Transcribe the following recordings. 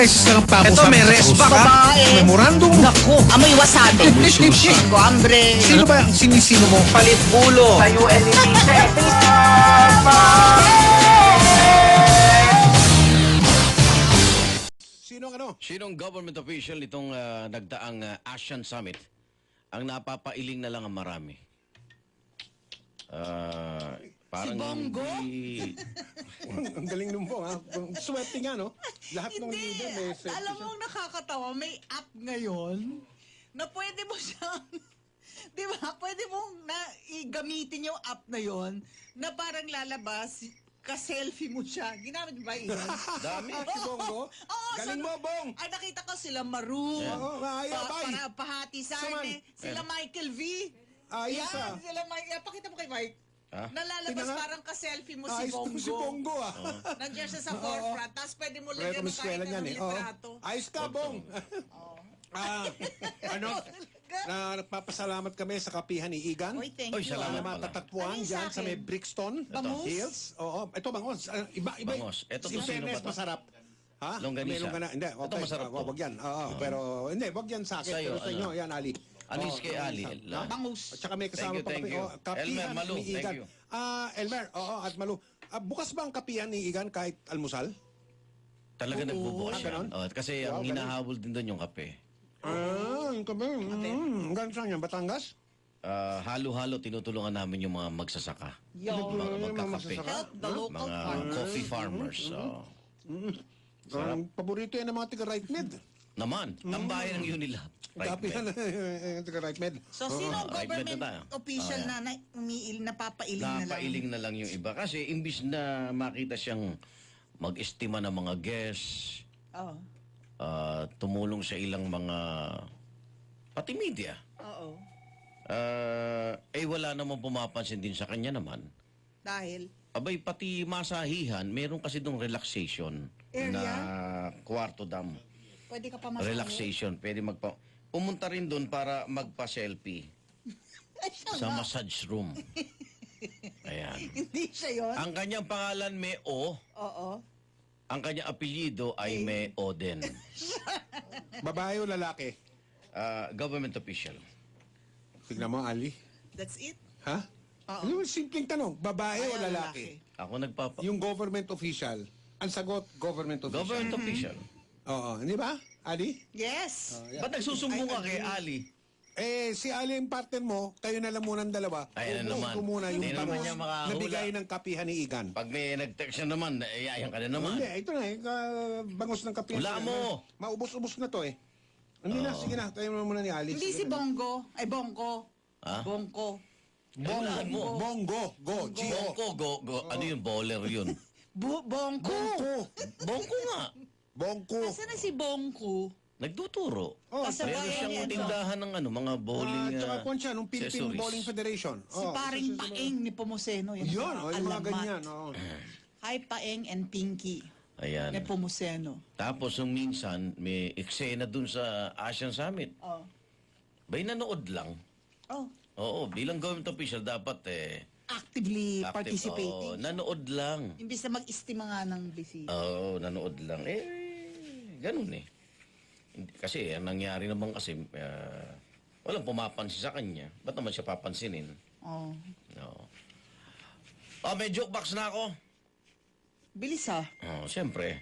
beses na lang pa ako. Ito, may respa ka. Memorandum. Naku, amoy wasabi. Tengo hambre. Sino ba ang sinisino mo? Palit ulo. Kayo Sino ang ano? Sinong government official itong nagdaang ASEAN Summit ang napapailing na lang ang marami? Parang Si Bongo? hindi... Ang galing nung po, ha? Swerte nga, no? Lahat ng leader may swerte Alam mo siya. ang nakakatawa, may app ngayon na pwede mo siyang, di ba, pwede mong gamitin yung app na yon na parang lalabas, ka-selfie mo siya. Ginamit mo ba yun? Dami. Si Bongo? Oo, Galing mo, Bong! Ay, nakita ko sila Maroon. Oo, ayaw, bay. Para pahati sa Saman. akin. Sila Michael V. Ayos, Yan, ah. sila Mike. Pakita mo kay Mike. Ha? Nalalabas Tingnan nga. parang ka-selfie mo si Ayos Bongo. naman si Bongo, ah. Nandiyan siya sa forefront. Tapos pwede mo Pre, lagyan ng kumiskwela kahit niyan, anong eh. Oo. litrato. Ayos ka, Bong! Ano? Nagpapasalamat kami sa kapihan ni Igan. Oy, thank Oy, you. salamat. Na pala. matatagpuan Ano yung dyan sa sa may akin? Brixton Bangus? Hills. Oo, ito bangus. Iba. Bangus. Ito In to, sino fairness, ba to? masarap. Ha? Longganisa. May longgana. Hindi, Ito okay. masarap to. Wag yan. Oo, pero hindi, wag yan sa akin. Sa'yo, Pero sa inyo, ano? yan, Ali. Ano yung kay Ali? Ha? Bangus. At saka may kasama Thank you, pa thank kami. you. Oh, kapihan Elmer, Malu, ni thank Igan. you. Elmer, oo, at Malu. Bukas ba ang kapihan ni Igan kahit almusal? Talaga nagbubukas siya. ganon? Kasi ang Ganon. hinahabol din doon yung kape. Yung kape. Hanggang saan yan? Batangas? Halo-halo tinutulungan namin yung mga magsasaka. Yo. Mga magkakape. Help the local Mga farmers. coffee farmers. So, Ang paborito yan ng mga tiga-right mid. naman, tambayan ng Unilab. Right, Kapihan Ben. ng tiga-right mid. So, sino ang right, government medyo tayo. official Oh, na napapailing na lang? Napailing na lang yung iba. Kasi imbis na makita siyang mag-estima ng mga guests, Oo. tumulong sa ilang mga pati media. Oo. Wala namang pumapansin din sa kanya naman. Dahil? Abay, pati masahihan, meron kasi dong relaxation Area? na kwarto dam. Pwede ka pa masabi? Relaxation. Pwede pumunta rin doon para magpa-selfie Ay, siya sa nga. massage room. Ayan. Hindi siya yun? Ang kanyang pangalan may O, Oo. ang kanyang apelyido ay may O din. Babae o lalaki? Government official. Tignan mo, Ali. That's it? Ha? Oo. Yung simpleng tanong, babae o Babae o lalaki? Ako Yung government official. Ang sagot, government official. Government official. Oo, hindi ba, Ali? Yes. Ba't nagsusumbong ka kay Ali? Si Ali yung partner mo, kayo na lang munang dalawa. Ay, ano Ubusin naman. ko muna yung Hindi naman bangus niya makahula. na bigay ng kapihan ni Igan. Pag may nag-text na naman, ayan ka na naman. Hindi, ito na bangus ng kapihan. Wala mo. Maubos-ubos na to eh. Hindi na, sige na, tayo muna ni Ali. Hindi si Sige na. Bongo. Ay, Bongko. Ha? Bongko. Bongo, mo. Bongo, go, G-O. Bongko, go. Ano yun? Bowler yun. Bongko. Bongko, Bongko nga. Bongko. Nasaan na si Bongko? Nagtuturo. Oh, Kasabay Meron yan, siyang ano? tindahan ng mga bowling tsaka kung siya, nung Philippine accessories. Bowling Federation. Si Paring Paeng ni Pomoseno. Yan, Yun, parang yung mga alamat. ganyan. Hi, Paeng and Pinky. Ayan. Ni Pomoseno. Tapos yung minsan, may eksena dun sa ASEAN Summit. Oh. Ba'y nanood lang? Oh. Oo, bilang government official, dapat Actively active. participating. Oo, nanood lang. Imbis na mag-estima nga ng bisita. Oo, nanood lang. Ganun eh. Kasi ang nangyari naman kasi, walang pumapansin sa kanya. Ba't naman siya papansinin? Oh. No. May jukebox na ako. Bilis ha. Siyempre.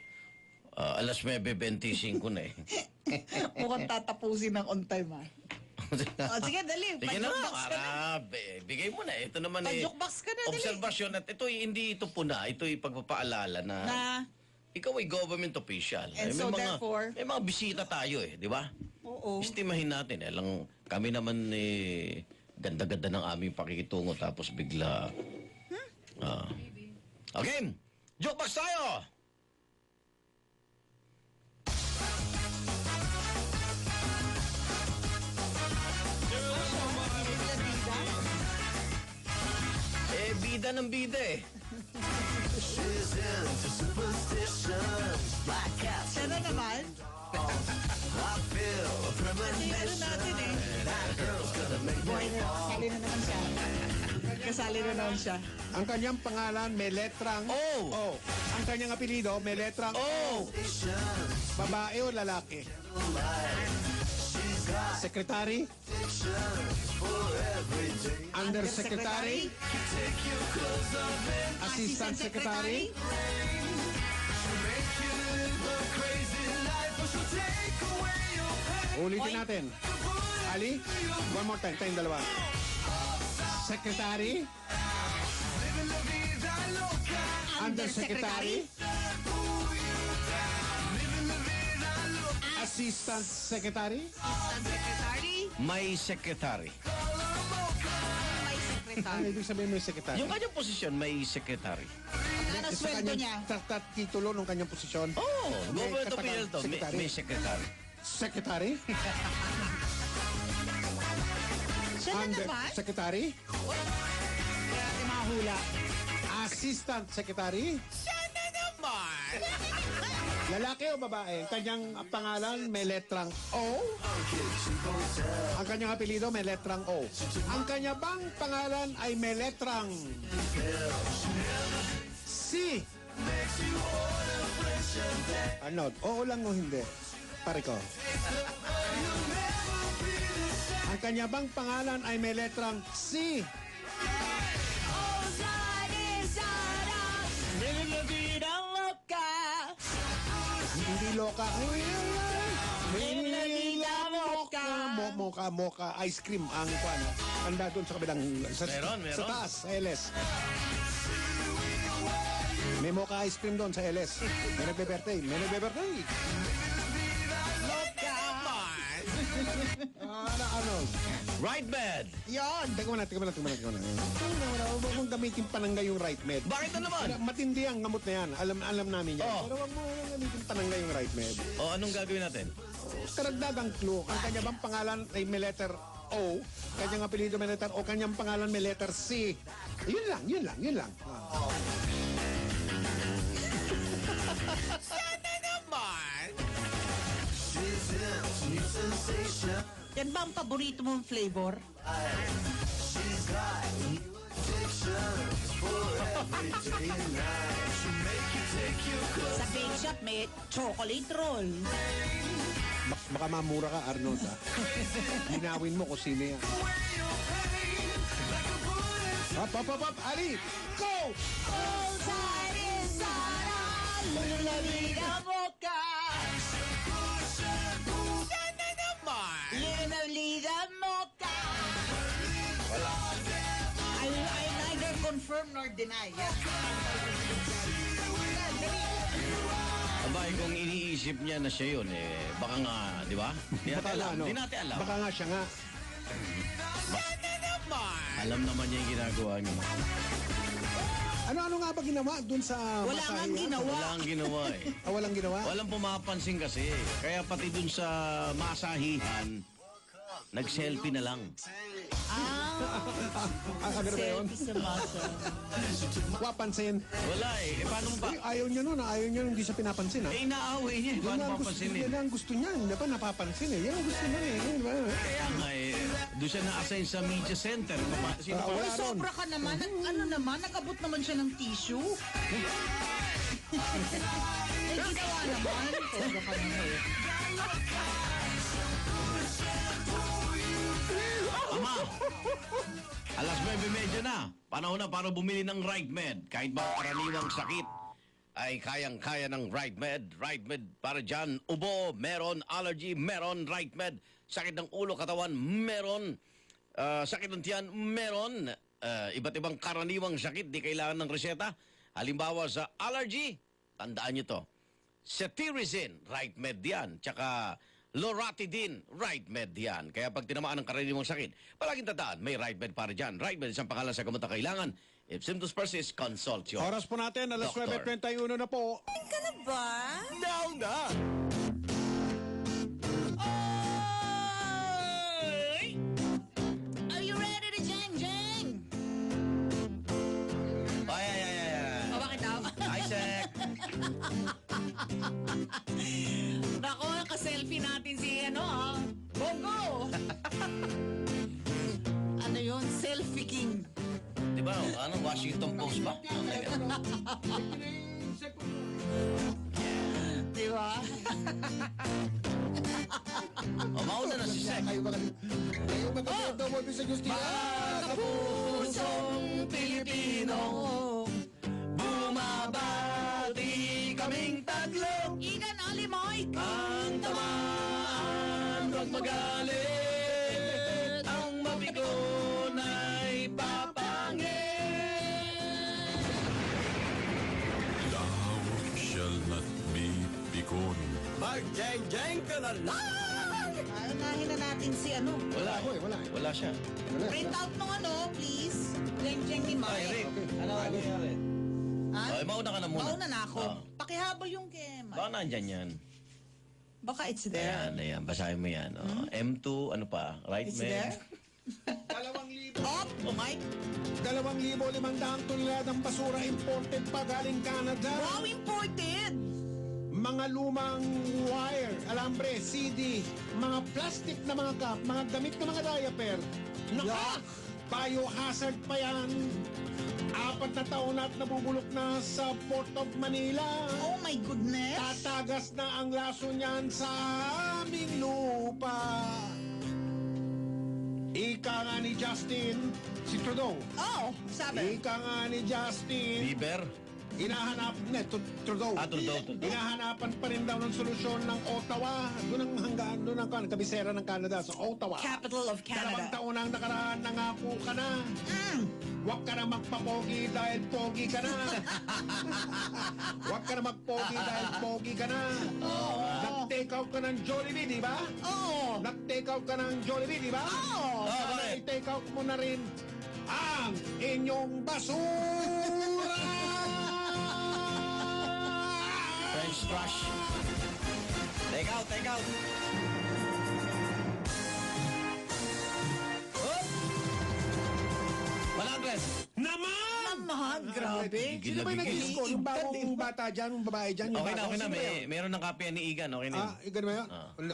Alas 9:25 na eh. Mukhang tatapusin ng on time ha. Sige, dali. Sige na, Pa-jukebox ka na. bigay mo na. Ito naman Pa-jukebox ka na, dali. obserbasyon at ito hindi ito puna. Ito pagpapaalala na, Na, ikaw ay government official. And so therefore- may mga bisita tayo di ba? oo. Estimahin natin. Lang, kami naman ganda-ganda ng aming pakikitungo tapos bigla. Okay, jukebox tayo! Bida ng bida eh. Siya na naman. Kasi ano natin eh. Boy, sabi na naman siya. Kasali na naman siya. Ang kanyang pangalan may letrang O. Ang kanyang apelido may letrang O. Babae o lalaki? Secretary? Undersecretary? Assistant Secretary? Ulitin natin. Ali, one more time. Tayong dalawa. Secretary? Undersecretary? Assistant Secretary? Assistant Secretary? May secretary. May Ano secretary. ibig sabihin may secretary? Yung kanyang posisyon, may secretary. Ano Sa sweldo kanyang niya? titulo ng kanyang posisyon? Oh, May government katagang official to. secretary. May secretary. Secretary? Siya na naman? Secretary? Kaya natin mahula. Assistant Secretary? Siya na naman? Lalaki o babae? Kanyang pangalan may letrang O? Ang kanyang apelido may letrang O. Ang kanya bang pangalan ay may letrang C? Ano? Oo lang o hindi? Pare ko. Ang kanya bang pangalan ay may letrang C? Hindi loka. Mocha ice cream ang kwan. Anda doon sa kabilang sa Meron. sa taas sa LS. May mocha ice cream doon sa LS. May nagbe-birthday. Ano? Right bed. Yon. Teka muna. Huwag mong gamitin panangga yung right med. Bakit na naman? Matindi ang gamot na yan. Alam namin yan. Oh. Pero huwag mo gamitin panangga yung right med. O, anong gagawin natin? Karagdagang clue. Ang kanya bang pangalan ay may letter O? Kanyang apelido may letter O? Kanyang pangalan may letter C? Yun lang. Sana naman? Yan ba ang paborito mong flavor? Sa bake shop may chocolate roll. Baka mamura ka, Arnold. Ha? Linawin mo kung sino yan. Hop. Ali! Go! Lulawida mo ka. Sana naman? Lulawida mo ka. I neither confirm nor deny. Abay, kung iniisip niya na siya yun, baka nga, di ba? Di natin alam. Di natin alam. Baka nga siya nga. Sana naman? Alam naman niya yung ginagawa niya. Ano nga ba ginawa dun sa Wala Masaya? nga ginawa. Wala ang ginawa eh. Walang ginawa? Walang pumapansin kasi. Kaya pati dun sa masahihan, nag-selfie na lang. Agad ba yun? Selfie sa masa. Wapansin. Wala eh. Paano ba? Ayaw niya nun. Ayaw niya hindi siya pinapansin. Ha? Inaaway niya. Yan Paano ang gusto, papansinin? yan ang gusto niya. Hindi ba napapansin eh. Yan ang gusto niya eh. Yan, ba? Kaya nga doon siya na-assign sa media center. Sino pa? Wala Uy, sobra ka naman. Ano naman? Nag-abot naman siya ng tissue. Eh, ginawa naman. Sobra ka naman. Ama! Alas 9:30 na. Panahon na para bumili ng Right Med. Kahit ba karaniwang sakit ay kayang-kaya ng Right Med. Right Med para dyan. Ubo, meron. Allergy, meron. Right Med. Sakit ng ulo, katawan, meron. Sakit ng tiyan, meron. Iba't ibang karaniwang sakit, di kailangan ng reseta. Halimbawa sa allergy, tandaan nyo to. Cetirizine, Right Med yan. Tsaka Loratadine, Right Med yan. Kaya pag tinamaan ng karaniwang sakit, palaging tandaan, may Right Med para dyan. Right Med, isang pangalan sa gamot na kailangan. If symptoms persist, consult your Oras po natin. Alas Doktor. 9:31 na po. Ka na ba? Down na! Oy! Are you ready to jeng-jeng? Ay. O, bakit daw? Isaac! Nako, naka-selfie natin si Bongo! Ano yun? Selfie king. Di di ba? Ano, Washington Post ba? Di ba? O, mauna na si Sek. Kayo ba daw mo sa Justina? Pusong Pilipino, bumabati kaming tatlo. Igan Alimoy! Ang tamaan, huwag magalit. Ang mapikon ay papangit. Thou shall not be pikon. Mag-jeng-jeng ka na lang. Unahin na natin si ano. Wala, Wala. wala siya. Print out nung ano, please. Jeng-jeng ni Ay, Rick, Mike. ano nangyayari? Ha? Ay, mauna ka na muna. Mauna na ako. Oh. Pakihaba yung kay Mike. Baka nandyan yan. Baka it's there. Ayan, basahin mo yan. Oh. M2, ano pa? Right, It's man? there? 2,000. Oh, Mike. 2,500 toneladang basura imported pa galing Canada. Wow, imported! Mga lumang wire, alambre, CD, mga plastic na mga cup, mga damit na mga diaper. Naka! Biohazard pa yan. 4 na taon at nabubulok na sa Port of Manila. Oh my goodness. Tatagas na ang laso niyan sa aming lupa. Ika nga ni Justin, si Trudeau. Oh, sabi. Ika nga ni Justin, Bieber? hinahanap, Trudeau. Trudeau. Hinahanapan pa rin daw ng solusyon ng Ottawa. Doon ang hanggaan, doon ang kabisera ng Canada, sa Ottawa. Capital of 2 Canada. taon ang nakaraan, nangako ka na. Huwag ka na magpapogi dahil pogi ka na. Huwag ka na magpogi dahil pogi ka na. Nag-take out ka ng Jollibee, di ba? Oh. Nag-take out ka ng Jollibee, di ba? Oh. bakit? Sana i-take out mo na rin ang inyong basura! French crush. Take out, take out. Oh! 100. Naman! Naman, grabe. Sino ba yung nag-score? Yung bagong bata dyan, yung babae dyan? Yung Okay na, bata? okay na. Sino ba yun? Meron ng kapya ni Igan. Okay na yun. Ganun ba yun?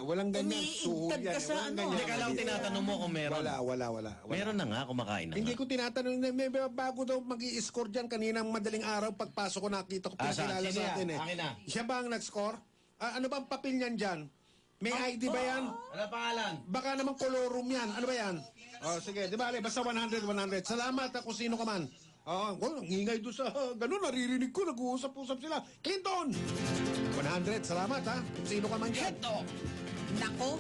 Walang ganyan. Suhol Umiigtad yan. ka sa Walang ano. ganyan. Hindi ka lang tinatanong mo kung meron. Wala. Meron na nga, kumakain na Hindi nga. ko tinatanong, may bago daw mag-i-score dyan kaninang madaling araw. Pagpasok ko nakita ko, pinakilala Sino sa yan? akin eh. Akin na. Siya ba ang nag-score? Ano ba ang papel niyan dyan? May ID ba yan? Ano pangalan? Baka naman colorum yan. Ano ba yan? Sige, di ba? Basta 100. Salamat kung sino ka man. Ang ingay doon sa ganun, naririnig ko, nag-uusap-usap sila. Clinton! 100, salamat ha. Kung sino ka man dyan. Ito. Nako,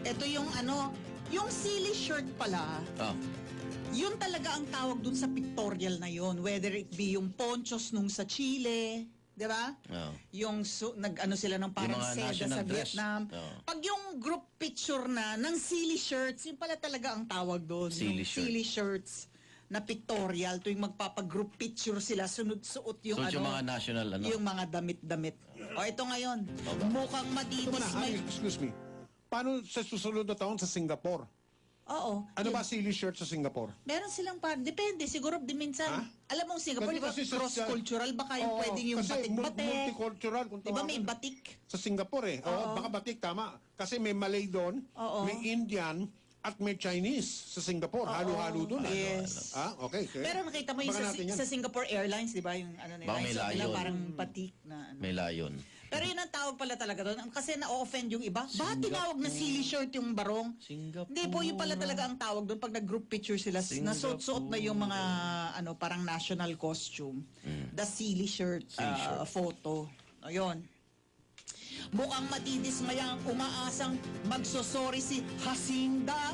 ito yung ano, yung silly shirt pala, Oh. yun talaga ang tawag dun sa pictorial na yun. Whether it be yung ponchos nung sa Chile, di ba? Oh. Yung nag-ano sila ng parang mga seda national sa dress. Vietnam. Oo. Pag yung group picture na ng silly shirts, yun pala talaga ang tawag doon. Silly Yung shirt. silly shirts na pictorial, tuwing magpapag-group picture sila, sunod-suot yung So, ano, yung mga national, ano? yung mga damit-damit. O ito ngayon, mukhang Ito mo na, madidismay. excuse me. Paano sa susunod na taon sa Singapore? Oo. Ano yun. ba silly shirt sa Singapore? Meron silang depende, siguro di minsan. Ha? Alam mo, Singapore, di ba, Kasi sa- cross-cultural, baka yung Oo, pwedeng yung kasi batik-batik. multicultural kung Di ba may tawagin. batik? Sa Singapore eh. Oo, baka batik, tama. Kasi may Malay doon, Oo. may Indian, at may Chinese sa Singapore. Halo-halo doon. Yes. Okay. Pero nakita mo yung Baka natin yan. sa Singapore Airlines, di ba? Yung ano nila, Baka may yung suot nila layon. parang batik na ano. May layon. Pero yun ang tawag pala talaga doon. Kasi na-offend yung iba. Bakit tinawag na silly shirt yung barong? Singapore. Hindi po, yun pala talaga ang tawag doon. Pag nag-group picture sila, nasuot-suot na yung mga ano parang national costume. The silly shirt, photo. Ayun. Mukhang matidismaya ang umaasang magsosorry si Jacinda.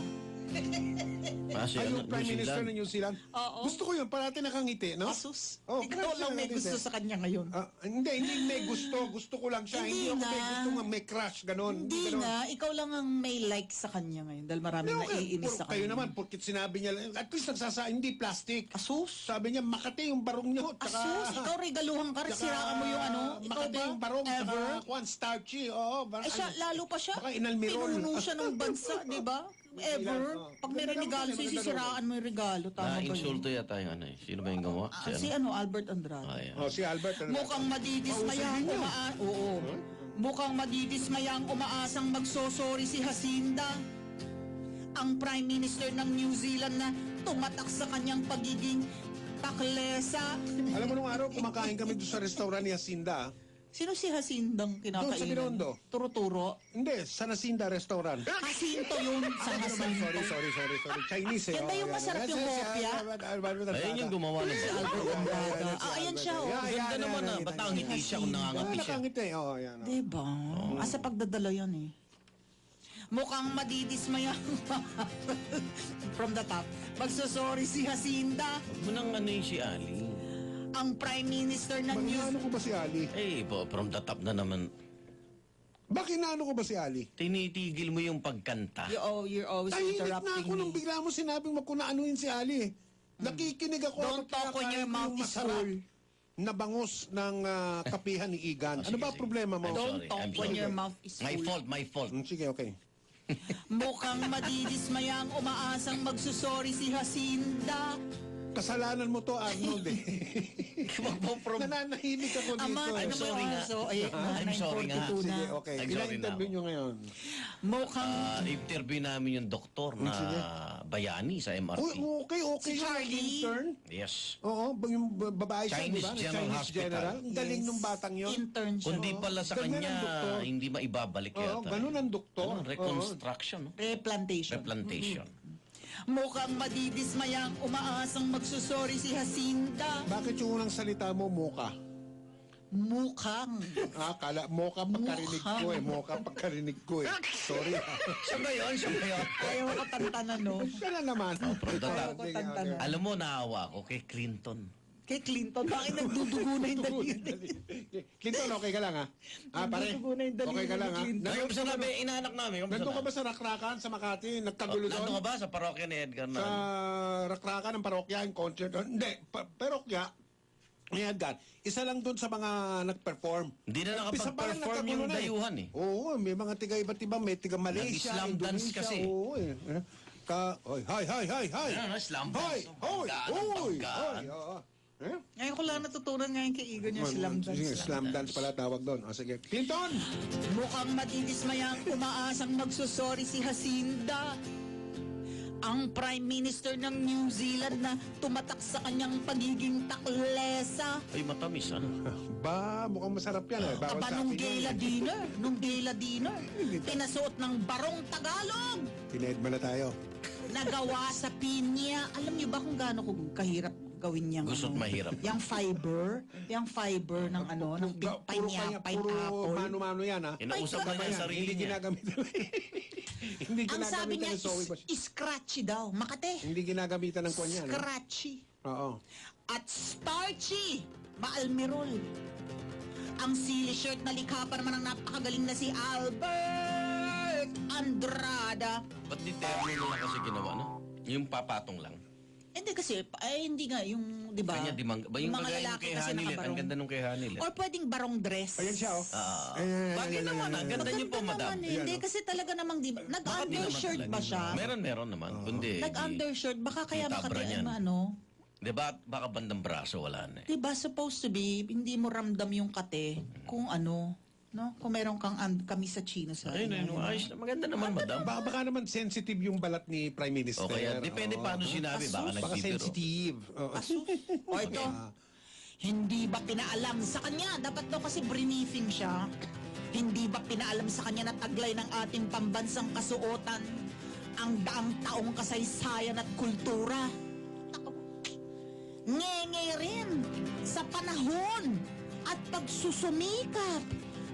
Kasi Ay, ano, yung Prime New Minister Zealand. ng New Zealand. Oo. Gusto ko yun, parati nakangiti, no? Asus. Oh, Ikaw grabe lang siya may nakangiti. gusto sa kanya ngayon. Hindi may gusto. Gusto ko lang siya. Hindi Hindi ako may na. gusto nga may crush, ganon. Hindi ganon. na, ikaw lang ang may like sa kanya ngayon dahil maraming Hindi, okay. naiinis sa Kayo kanya. naman, porkit sinabi niya, at least hindi plastic. Asus. Sabi niya, Makati yung barong niyo. Asus, ikaw regaluhan ka, Tsaka, siraan mo yung ano. Ikaw Makati ba? yung barong. Ever? Tsaka, starchy. Oo. Eh siya, lalo pa siya. Baka inalmirol. Pinuno siya ng bansa, di ba? Ever. Pag may regalo sa'yo, sisiraan mo yung regalo. Tama ba yun? Na-insulto yata yung ano eh. Sino ba yung gumawa? Si ano, Albert Andrade. Ayan. Si Albert. Mukhang madidismaya ang Mukhang madidismaya ang umaasang magsosorry si Jacinda. Ang Prime Minister ng New Zealand na tumatak sa kanyang pagiging taklesa. Alam mo, nung araw, kumakain kami doon sa restaurant ni Jacinda. Sino si Hasindang kinakainan? Doon sa Binondo. Turo-turo. Hindi, sa Jacinda restaurant. Jacinto yun sa Jacinto. Sorry. Chinese eh. Ganda yung Oh, masarap yan. yung hopia. Ayun yung gumawa ng Albert Umbraga. Ayan siya, oh. Ganda naman ah. Ba't nakangiti siya kung nangangati siya? Nakangiti, oo, yan. oh. Diba? Asa pagdadala yan eh. Mukhang madidismaya from the top. Magsosorry si Jacinda, Huwag mo nang ano yung si Ali. ang Prime Minister ng New Ano ko ba si Ali? Eh, from the top na naman. Bakit naano ko ba si Ali? Tinitigil mo yung pagkanta. You're always Tahimik na interrupting ako nung me. bigla mo sinabing magkunaanuin si Ali. Nakikinig ako. Don't habang talk when kinakain your ko mouth yung is masarap full. na bangus ng kapihan ni Igan. Ano Sige, ba sige. problema mo? I'm Don't sorry, talk I'm when sorry. your mouth is My full. fault. Sige, okay. Mukhang madidismaya ang umaasang magsusorry si Jacinda. Kasalanan mo to, Arnold eh. Wag mo Nananahimik ako dito. Ama, eh. I'm sorry nga. I'm sorry nga. Sige, na. okay. I'm Ilang sorry na interview ako. nyo ngayon? Mukhang Interview namin yung doktor na Sige. bayani sa MRT. Uy, okay. Si yung Charlie. intern. Yes. Oo, yung babae siya, Chinese di ba? General Hospital. General. Ang galing Yes. nung batang yun. intern siya. Kundi pala sa Ganyan kanya, ang doktor. hindi maibabalik Oo, yata. ganun ang doktor. Ano, reconstruction. No? Replantation. Replantation. Mukhang madidismaya ang umaasang magsusorry si Jacinda. Bakit yung unang salita mo, moka? Mukhang. Moka pagkarinig ko eh. Moka pagkarinig ko eh. Sorry. Siya ba yun? Ayaw ko tantanan, no? Siya na naman. Ayaw ko tantanan. Alam mo, naawa ko kay Clinton. Kay Clinton, bakit nagdudugo na yung daliri? Clinton, okay ka lang ha? Pare, Nagdudugo na yung daliri okay ka lang ni ha? Clinton. Ay, kamusta na ba? Inanak namin. Kamusta Nandun ka na? ba sa Rakrakan, sa Makati? Nagkagulo Nandun ka doon? ba sa parokya ni Edgar na? Sa Rakrakan ng parokya, yung concert doon? Hindi, parokya. Ni Edgar, isa lang doon sa mga nag-perform. Hindi na Umpisa pa lang nakapag-perform nagkagulo yung na eh. dayuhan eh. Oo, may mga tiga iba't iba. May tiga Malaysia, Nag-Islam dance Indonesia. kasi. Oo eh. Hoy, hi. Ano, Islam Hoy, dance. hoy, Banggaan, hoy. banggaan. Oo. Eh? Ngayon ko lang natutunan ngayon kay Igo niya silang Sige, dance. slam dance pala tawag doon. O sige. Clinton! Mukhang madidismaya ang umaasang magsusorry si Jacinda. Ang Prime Minister ng New Zealand na tumatak sa kanyang pagiging taklesa. Ay, matamis ano? Ba, mukhang masarap yan eh. Bawal Aba sa nung akin gala yan. dinner, pinasuot ng barong Tagalog. Tinedma na tayo. Nagawa sa pinya. Alam niyo ba kung gaano ko kahirap gawin niyang Gusto't mahirap. Yung fiber ng ano, ng Puro pineapple. mano-mano yan ha. Inausap na niya ang sarili Hindi niya. ginagamit. Hindi Ang sabi ginagamitan niya, ng soy. scratchy daw. Makate. Hindi ginagamitan ng kwan yan. ha? Scratchy. Oo. At starchy. Maalmirol. Ang silly shirt na likha pa naman ang napakagaling na si Albert Andrada. Ba't di terno nila kasi ginawa, no? Yung papatong lang. Hindi kasi, hindi nga, yung, di ba? Kanya di mang... Ba yung mga kagaya nung lalaki kay kasi Hanilet? Ang nakabarong. ganda nung kay Hanilet. Or pwedeng barong dress. Ayan siya oh. Bagay naman ah. Ganda niyo po, Maganda madam. naman eh. Hindi, kasi talaga namang, di ba? Bakit di naman Nag-undershirt talaga? ba siya? Meron naman. Kundi, Nag-undershirt, baka kaya Di tabra makati, niyan. ano? Di ba, baka bandang braso, wala na eh. Di ba supposed to be, hindi mo ramdam yung kate kung ano, no? Kung meron kang kamisa chino sa... Ayun, ayos na. Maganda naman, madam. Baka naman sensitive yung balat ni Prime Minister. O kaya, depende Oo. paano sinabi. Baka Baka nagbibiro. sensitive. Oo. O ito, hindi ba pinaalam sa kanya? Dapat daw kasi briefing siya. Hindi ba pinaalam sa kanya na taglay ng ating pambansang kasuotan ang daang taong kasaysayan at kultura? Ngenge rin sa panahon at pagsusumikap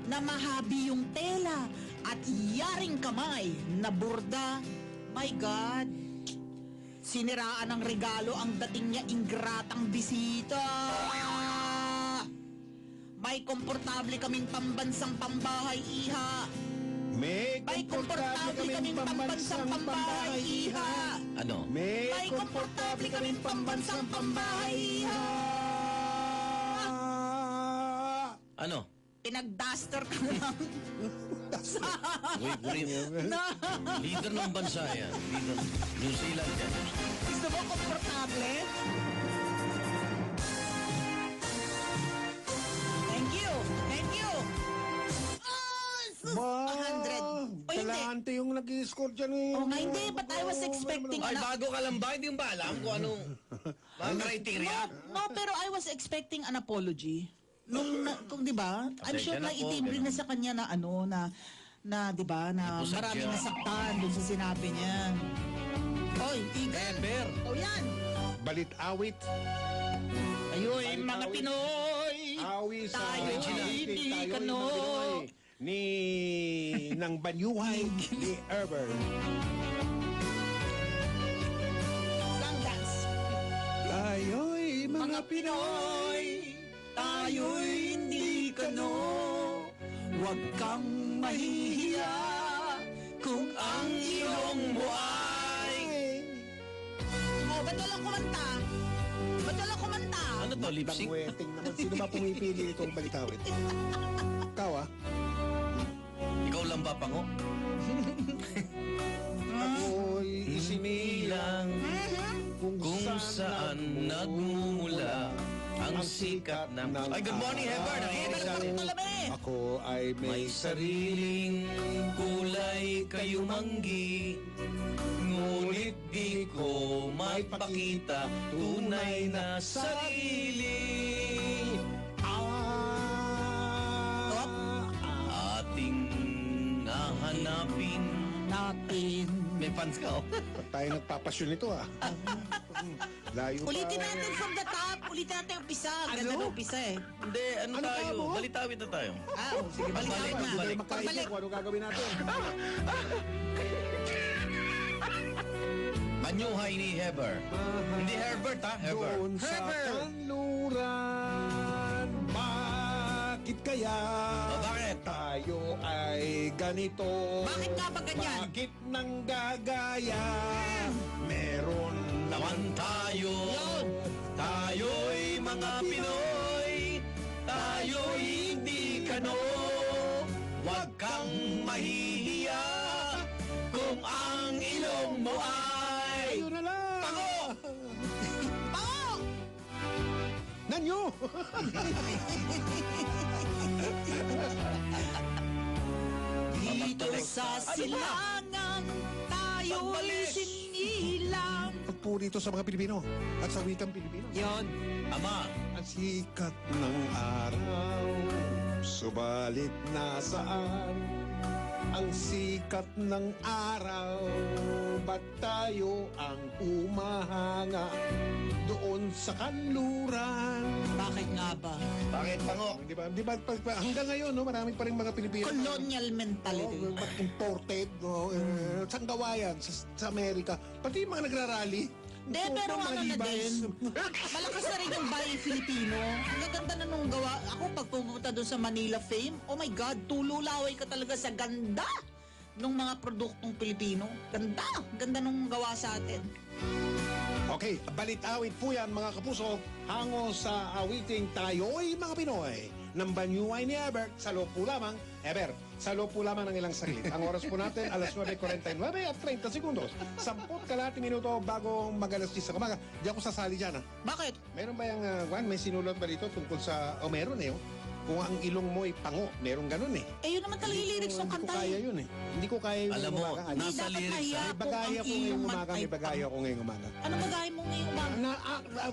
na mahabi yung tela at yaring kamay na burda. My God! Siniraan ng regalo ang dating niya ingratang bisita. May komportable kaming pambansang pambahay, iha. May komportable kaming pambansang pambahay, iha. Ano? May komportable kaming pambansang pambahay, iha. Ano? Pinag-duster ka lang. Wait. na. Leader ng bansa yan. Leader. New Zealand yan. Gusto mo komportable? Thank you. Oh, 100. O hindi. Talante yung nag-score dyan eh. Oh, nga, hindi. But I was expecting Ay, na... bago ka lang ba? Hindi mo ba alam kung anong... Ang criteria? No, pero I was expecting an apology. Kung 'di ba? I'm Pasensya sure na na po, itimbre ganun. na sa kanya na ano na 'di ba na Ipusad maraming siya. nasaktan doon sa sinabi niya. Oy, Egan. Ever. Oh, yan. Balit awit. Ayoy, mga Pinoy. Awi sa Tayo hindi tayo kano. ng Pinoy. Ni ng Banyuhay ni Ever. Song dance. Tayo'y Mga Pinoy, tayo'y hindi kano. Huwag kang mahihiya kung ang iyong buhay. Oh, ba't walang kumanta? Ba't walang kumanta? Ano to, lip sync? Nangweting naman. Sino ba pumipili itong balitawit? Ikaw ah. Ikaw lang ba, Pango? Ako'y isinilang Kung saan nagmumula ang sikat ng... Ay, good morning, Heber. Nakikinig sa atin. Ako ay May sariling kulay kayo manggi, ngunit di ko maipakita tunay na sarili. Ating nahanapin. Natin. May fans ka, oh. Tayo nagpapasyon nito ah. Layo pa. Ulitin natin from the top. Ulitin natin yung umpisa. Ang ganda ng umpisa eh. Hindi, ano Ano tayo? ka mo? Balitawit na tayo. Oh, sige, balik Pagbalik, na. pagbalik. Pagbalik. Kung ano gagawin natin. Manyuhay ni Heber. Hindi Herbert, ha? Heber. Doon sa kanluran, bakit kaya O, bakit? tayo ay ganito? Bakit nga ba ganyan? Bakit nang gagaya? Meron Naman tayo. Tayo'y mga Pinoy. Tayo'y hindi kano. Huwag kang mahihiya kung ang ilong mo ay... Ayun na lang. Pango! Pango! Nanyo! Dito sa silangan, tayo'y Pagbalik. sinilang. Pagpuri ito sa mga Pilipino at sa wikang Pilipino. Yon. Ama, Ang sikat ng araw, subalit nasaan? Ang sikat ng araw, ba't tayo ang umahanga doon sa kanluran? Bakit nga ba? bakit Pango? Di ba hanggang ngayon, no, marami pa rin mga Pilipino. Colonial mentality. Ba't imported, no? Saan gawa yan? Sa Amerika. Pati yung mga nagrarally. Hindi, pero Mga ano na libas. din. Malakas na rin yung bayan Filipino. Ang gaganda na nung gawa. Ako, pag pumunta doon sa Manila Fame, oh my God, tululaway ka talaga sa ganda ng mga produktong Pilipino. Ganda. Ganda nung gawa sa atin. Okay, balit-awit po yan mga kapuso, hango sa awiting Tayo'y mga Pinoy ng Banyuhay ni Ever, sa loob po lamang, Ever, sa loob po lamang ng ilang saglit. Ang oras po natin, alas 9:49 at 30 segundos. 10 kalahati minuto bago mag-alas 10 sa umaga. Di ako sasali dyan, ha? Bakit? Meron ba yung, Juan, may sinulat ba dito tungkol sa, meron eh, oh. Kung ang ilong mo ay pango, meron ganun eh. Eh, yun naman talaga yung lyrics ng Hindi kanta ko kaya eh. yun eh. Hindi ko kaya yung Alam mo, umaga. Hindi nasa dapat lyrics, mahiya May kung bagaya ang ko ngayong iyong umaga, may bagaya ko ngayong umaga. Ano bagay mo ngayong umaga?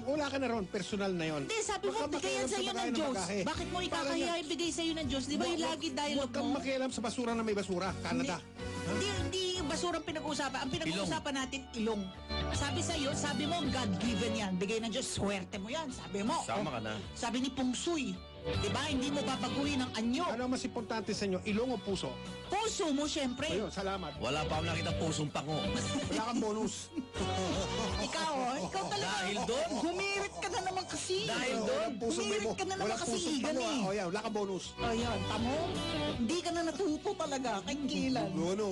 Wala ka na ron, personal na yon. Hindi, sabi mo, Huwag kang bigay yan makialam sa'yo sa ng bagahe Diyos. bagahe. Bakit mo Parang ikakaya ibigay sa'yo ng Diyos? Di ba yung lagi Huwag dialogue kang mo? makialam sa basura na may basura, Canada. Hindi yung basura ang pinag-uusapan. Ang pinag-uusapan natin, ilong. Sabi sa'yo, sabi mo, God-given yan. Bigay ng Diyos, swerte mo yan. Sabi mo. Sama ka na. Sabi ni Pung Suy, di ba, hindi mo babaguhin ang anyo. Ano ang mas importante sa inyo, ilong o puso? Puso mo, syempre. Ayun, salamat. Wala pa ako nakita pusong Pango. Wala kang bonus. Ikaw, ikaw talaga. Dahil doon? Humirit ka na naman kasi. Dahil doon? Walang puso Humirit ka na naman Walang kasi, pusong Igan pango, eh. ah. O yan, wala kang bonus. Ayan, tamo. Hindi ka na natuto talaga. Kailan? Ano?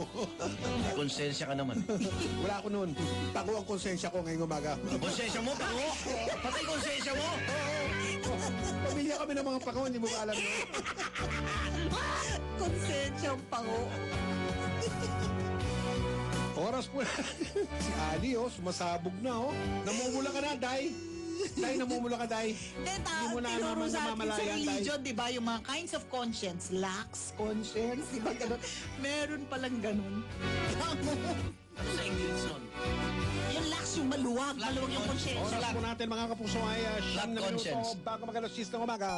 May konsensya ka naman. Wala ako noon. Pango ang konsensya ko ngayong umaga. Konsensya mo, Pango? Patay konsensya mo? Pamilya kami ng mga pango, hindi mo ba alam yun? Konsensya ang pango. Oras po. Si Ali, oh, sumasabog na, oh. Namumula ka na, Day. Day, namumula ka, Day. Hindi mo na Tinuro naman sa atin sa namamalayan, Day. religion, di ba? Yung mga kinds of conscience. Lax conscience, di ba ganun? Meron palang ganun. Ano sa English nun? Yung lax, yung maluwag. Maluwag yung konsensya. Oras po natin mga kapuso ay siyam na conscience. minuto bago mag-alas ng umaga.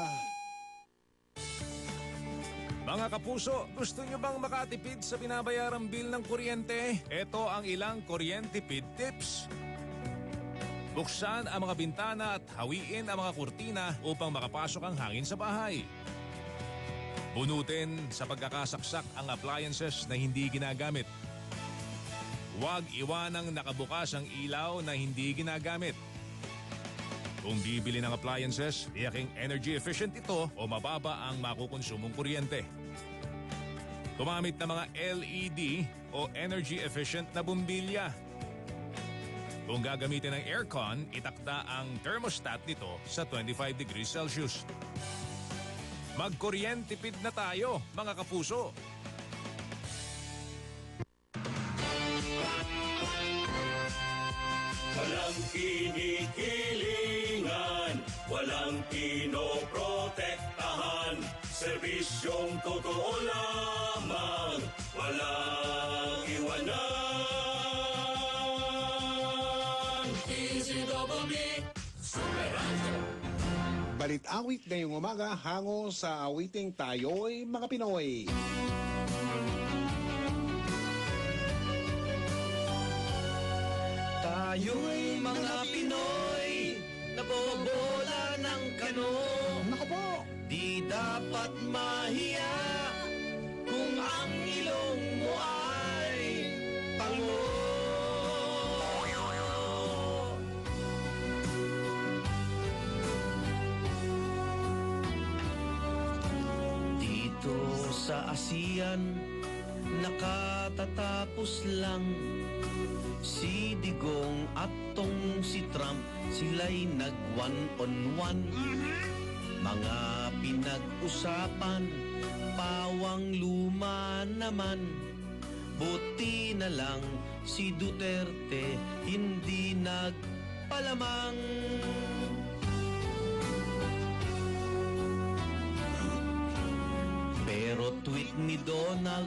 Mga kapuso, gusto nyo bang makatipid sa binabayarang bill ng kuryente? Ito ang ilang kuryentipid tips. Buksan ang mga bintana at hawiin ang mga kurtina upang makapasok ang hangin sa bahay. Bunutin sa pagkakasaksak ang appliances na hindi ginagamit. Huwag iwanang nakabukas ang ilaw na hindi ginagamit. Kung bibili ng appliances, tiyaking energy efficient ito o mababa ang makukonsumong kuryente. Gumamit ng mga LED o energy efficient na bumbilya. Kung gagamitin ng aircon, itakda ang thermostat nito sa 25 degrees Celsius. Magkuryentipid na tayo, mga kapuso. Walang kinikilingan, walang pinoprotektahan, serbisyong totoo lamang, walang iwanan. DZWB, Superanto. Balit awit ngayong umaga hango sa awiting Tayo'y Mga Pinoy. Tayo'y mga Pinoy, nabobola ng kano. Naku po! Di dapat mahiya kung ang ilong mo ay pango. Dito sa ASEAN, nakatatapos lang. Si Digong at tong si Trump, sila'y nag-one-on-one. Mga pinag-usapan, pawang luma naman. Buti na lang si Duterte, hindi nagpalamang. Pero tweet ni Donald,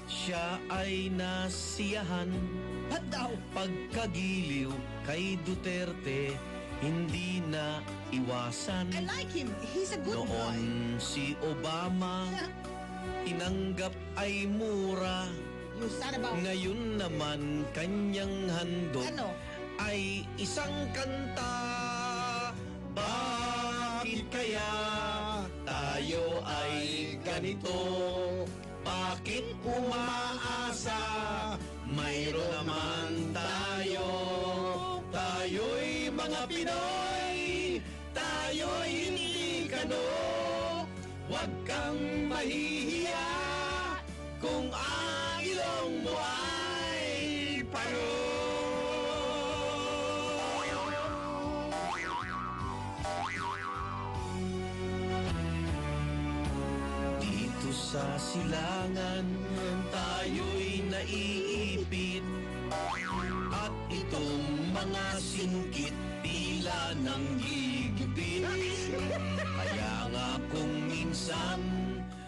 siya ay nasiyahan. Ba't daw? Pagkagiliw kay Duterte, hindi na iwasan. I like him. He's a good boy. Noon si Obama, tinanggap ay mura. You son of a... Ngayon naman kanyang handog Ano? ay isang kanta. Bakit kaya tayo ay ganito? Bakit umaasa? Mayroon naman tayo. Tayo'y mga Pinoy. Tayo'y hindi kano. Huwag kang mahihiya kung ang ilong mo ay paro. Dito sa silangan, tayo'y naiipit. At itong mga singkit, tila ng gigipit. Kaya nga kung minsan,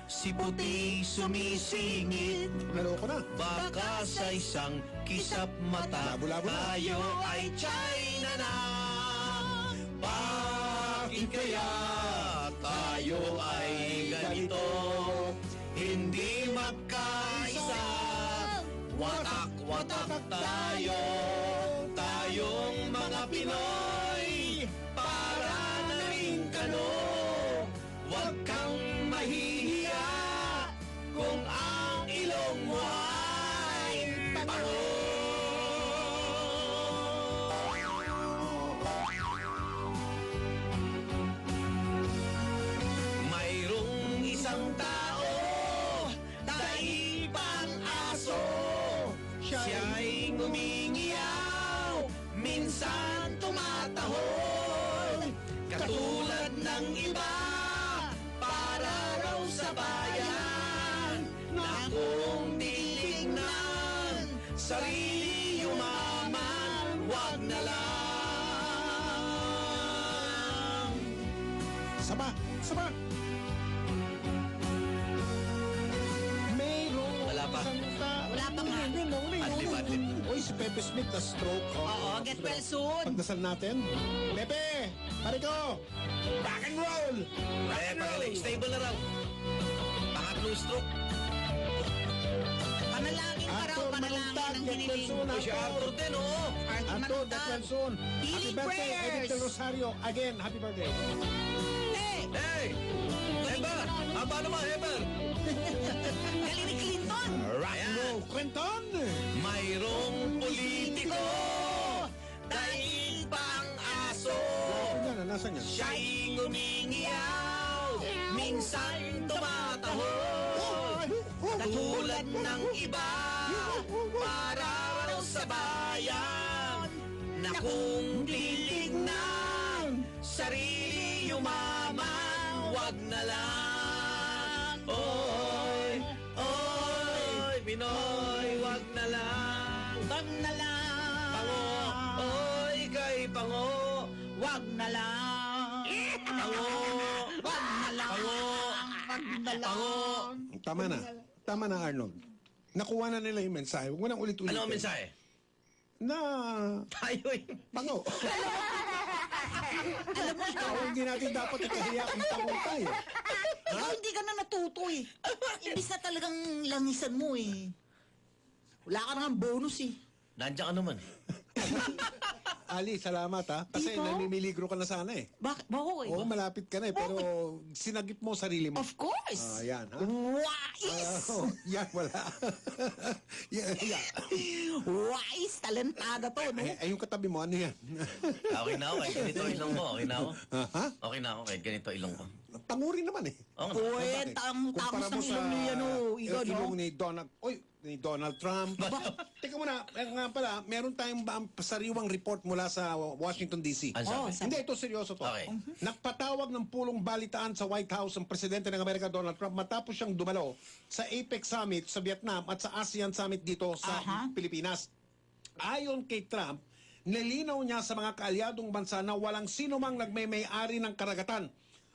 si puti sumisingit. Naloko na. Baka sa isang kisap mata, Labo-labo na. tayo ay China na. Bakit kaya tayo ay ganito? Hindi magkaisa. Watak-watak tayo. Tayong mga Pinoy. Para na rin kano. Huwag kang mahihiya kung ang ilong mo ay paro. Mayroong isang tao, daipang aso. Siya'y ngumingiyaw, minsan tumatahol. Katulad ng iba, para raw sa bayan. Na kung titignan, sarili yumaman, wag na lang. Saba! Saba! Mayroong Wala pa. isang tao. Wala pa nga. Yun, yun, yun, yun. Adlib, adlib. Oy, si Pepe Smith na stroke. Oo, get well soon. Pagdasal natin. Pepe, pare ko, rock and roll! Rock Eh, and roll! pagaling, stable na raw. Pangatlong stroke. Panalangin ka raw, Arthur panalangin Manuntag, ang get well hiniling. soon, O si Arthur din, oo. Arthur Arthur, Manuntag. get well soon. Happy Healing birthday, Edith prayers. Del Rosario. Again, happy birthday. Hey, Hey! Heber! Haba naman, Heber! galing ni Clinton. Rock and roll. Quentin! Mayroong politiko, daig pang aso. Yan, nasan yan? Siya'y ngumingiyaw, minsan tumataho. Katulad ng iba, para raw sa bayan, na kung titignan, sarili yumaman, wag na lang. Oy, oy, Pinoy, wag na lang. Wag na lang. Pango, oy, kay Pango, Wag na lang. Pango, Wag na lang. Pango, Wag na lang. Pango. Tama na. Tama na, Arnold. Nakuha na nila yung mensahe. Huwag mo nang ulit-ulit. Ano ang mensahe? Na, Tayo eh. pango. Alam mo, ikaw, Hindi natin dapat ikahiya kung pango tayo. ikaw hindi ka na natuto eh. Imbis na talagang langisan mo eh. Wala ka nang bonus eh. Nandiyan ka naman. Ali, salamat ha. Kasi Dito? namimiligro ka na sana eh. Bakit? Bakit? Oo, malapit ka na eh. Pero sinagip mo sarili mo. Of course. Yan ha. Wais. Yan, wala. yan. Wais. Talentada to, no? Ay, yung katabi mo, ano yan? Okay na ako, kahit ganito ilong ko. Okay na ako. Ha? Okay na ako, kahit ganito ilong ko. Panguri naman eh. Oo nga. Uy, Bakit? tangos Kumpara mo ng ilong ni ano, Igo, no? ilong ni Donald, ni Donald Trump. Teka muna, nga pala, meron tayong sariwang report mula sa Washington DC. Ano sabi? Hindi, ito seryoso to. Okay. Nagpatawag ng pulong balitaan sa White House ang presidente ng Amerika, Donald Trump, matapos siyang dumalo sa APEC Summit sa Vietnam at sa ASEAN Summit dito sa Pilipinas. Ayon kay Trump, nilinaw niya sa mga kaalyadong bansa na walang sino mang nagmay-ari ng karagatan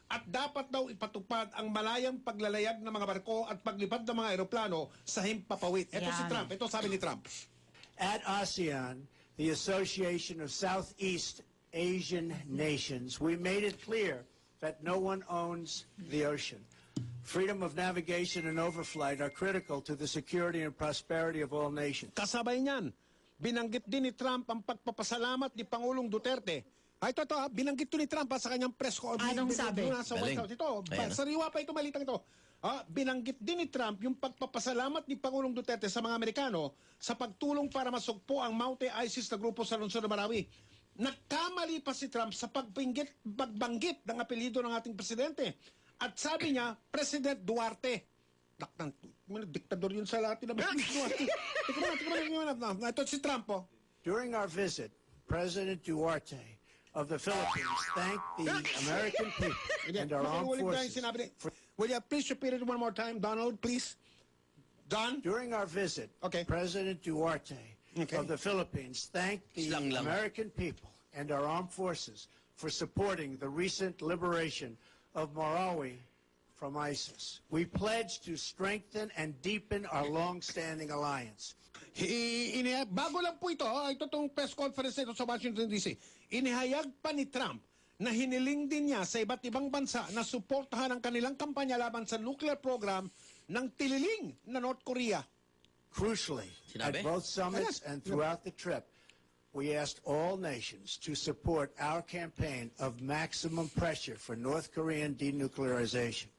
at dapat daw ipatupad ang malayang paglalayag ng mga barko at paglipad ng mga eroplano sa himpapawid. Ito si Yan. Trump. Ito sabi ni Trump. At ASEAN, the Association of Southeast Asian Nations, we made it clear that no one owns the ocean. Freedom of navigation and overflight are critical to the security and prosperity of all nations. Kasabay niyan, binanggit din ni Trump ang pagpapasalamat ni Pangulong Duterte. Ito, binanggit to ni Trump sa kanyang press ko. Anong sabi? Sa White Galing. House. Ito, Ayan. sariwa pa ito, malitang ito. Binanggit din ni Trump yung pagpapasalamat ni Pangulong Duterte sa mga Amerikano sa pagtulong para masugpo ang Maute ISIS na grupo sa lungsod ng Marawi. Nagkamali pa si Trump sa pagbanggit ng apelyido ng ating presidente. At sabi niya, President Duarte. Diktador yun sa Latin America. Duarte. Tika muna. Ito si Trump, oh. During our visit, President Duarte of the Philippines thanked the American people and our armed forces. Will you please repeat it one more time, Donald, please? Don? During our visit, Okay. President Duarte Okay. of the Philippines thanked the Slang lang. American people and our armed forces for supporting the recent liberation of Marawi from ISIS. We pledge to strengthen and deepen our long-standing alliance. Bago lang po ito, ito tong press conference nito sa Washington DC. Inihayag pa ni Trump na hiniling din niya sa iba't ibang bansa na suportahan ang kanilang kampanya laban sa nuclear program ng tililing na North Korea. Crucially, Sinabi? at both summits and throughout the trip, we asked all nations to support our campaign of maximum pressure for North Korean denuclearization.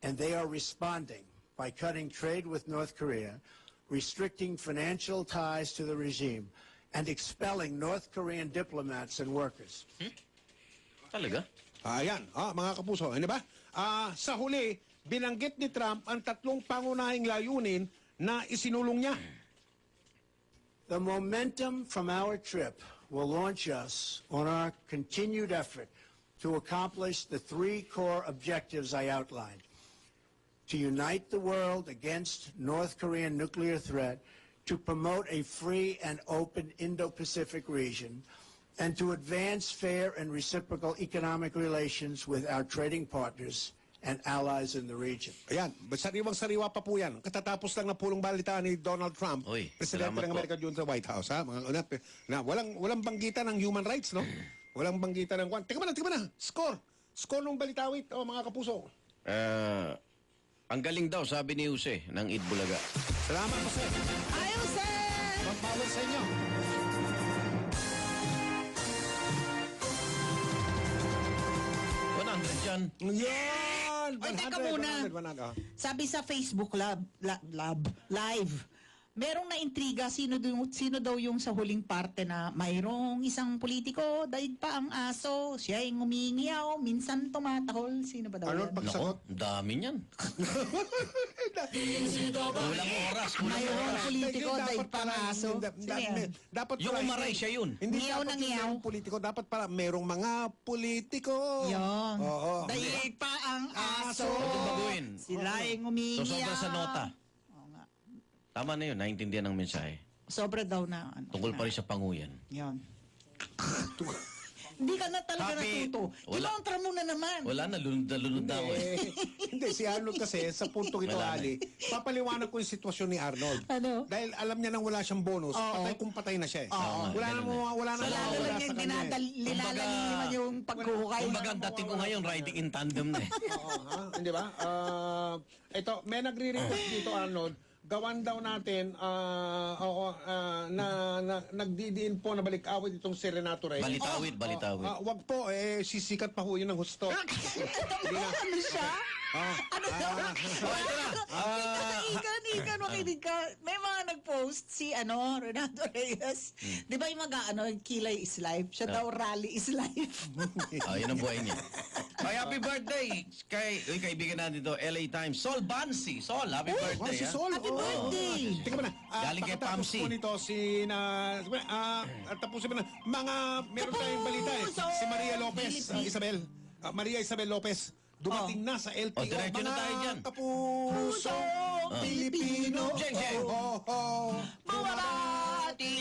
And they are responding by cutting trade with North Korea, restricting financial ties to the regime, and expelling North Korean diplomats and workers. Talaga? Ayan, mga kapuso, ano ba? Sa huli, binanggit ni Trump ang tatlong pangunahing layunin na isinulong niya. The momentum from our trip will launch us on our continued effort to accomplish the three core objectives I outlined: to unite the world against North Korean nuclear threat, to promote a free and open Indo-Pacific region, and to advance fair and reciprocal economic relations with our trading partners and allies in the region. Ayan, sariwang-sariwa pa po yan. Katatapos lang na pulong balita ni Donald Trump, Uy, Presidente salamat ng po. Amerika dun sa White House. Ha? Walang banggitan ng human rights, no? Walang banggitan ng... Teka mo na. Score nung balitawit, mga kapuso. Ang galing daw, sabi ni Jose ng Itbulaga. Salamat po, sir. Ayaw, sir! Pagpawal sa inyo. Dyan. Yan! Oy, teka muna. 100. Sabi sa Facebook live, merong naintriga sino daw yung sa huling parte na mayroong isang politiko, daig pa ang aso, siya ay ngumingiyaw, minsan tumatahol. Sino ba daw Arnold, yan? pagsagot. Ang dami niyan. Kulang oras. Mayroong politiko, daig pa ang aso. Sino yan? Dapat Yung pala, umaray siya yun. Hindi Ngiyaw dapat na yung ngiyaw. merong politiko. Dapat pala merong mga politiko. Yan. Oo. Daig pa ang aso. Huwag yung baguhin. Sila ay ngumingiyaw. So, sobra sa nota. Tama na yun, naintindihan ng mensahe. Sobra daw na. Tungkol pa rin sa panguyan. Yan. Hindi ka na talaga Happy- natuto. Wala. Kinontra mo na naman. Wala na, lunod na ako eh. Hindi, si Arnold kasi, sa puntong ito, Wala na. Ali, papaliwanag ko yung sitwasyon ni Arnold. Ano? Dahil alam niya nang wala siyang bonus, patay kung patay na siya eh. Wala na ganun wala na Lalo mawawala lang sa yung kanya eh. nilalaliman yung pagkuhukay. Kumbaga, ang dating ko ngayon, riding in tandem na eh. Oo, ha? Hindi ba? Ito, may nagre-request dito, Arnold. Gawan daw natin, nagdidiin po na balik-awit itong si Renato Reyes. Balitawid. Wag po, sisikat pa ho yun ng husto. Ano siya? Ano daw? Ikan, makinig ka. May mga nag-post si Renato Reyes. Di ba yung kilay is life? Siya daw rally is life. Yun ang buhay niya. Ay, happy birthday kay kaibigan natin dito, LA Times. Sol Bansi. Sol, happy birthday. Si ha? Sol. Happy birthday! Teka muna. Galing kay pagkatapos Pamsi. po nito, tapusin mo na. Meron tayong balita eh. Si Maria Lopez, Isabel. Maria Isabel Lopez. Dumating na sa LTO. diretso na tayo dyan. Kapuso, Pilipino. Jeng, jeng. Mawabati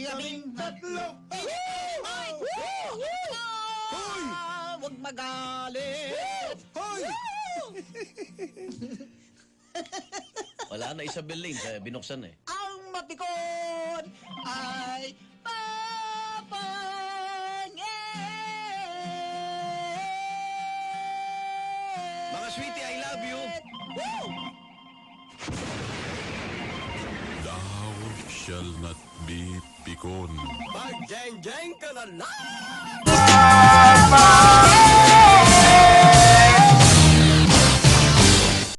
aming tatlo. Ay! Hoy! Huwag magalit! Hoy! Wala na Isabel Lane, binuksan eh. Ang mapikon ay papangin! Mga sweetie, I love you. Woo! Thou shall not be picon. Mag-jeng-jeng ka na lang!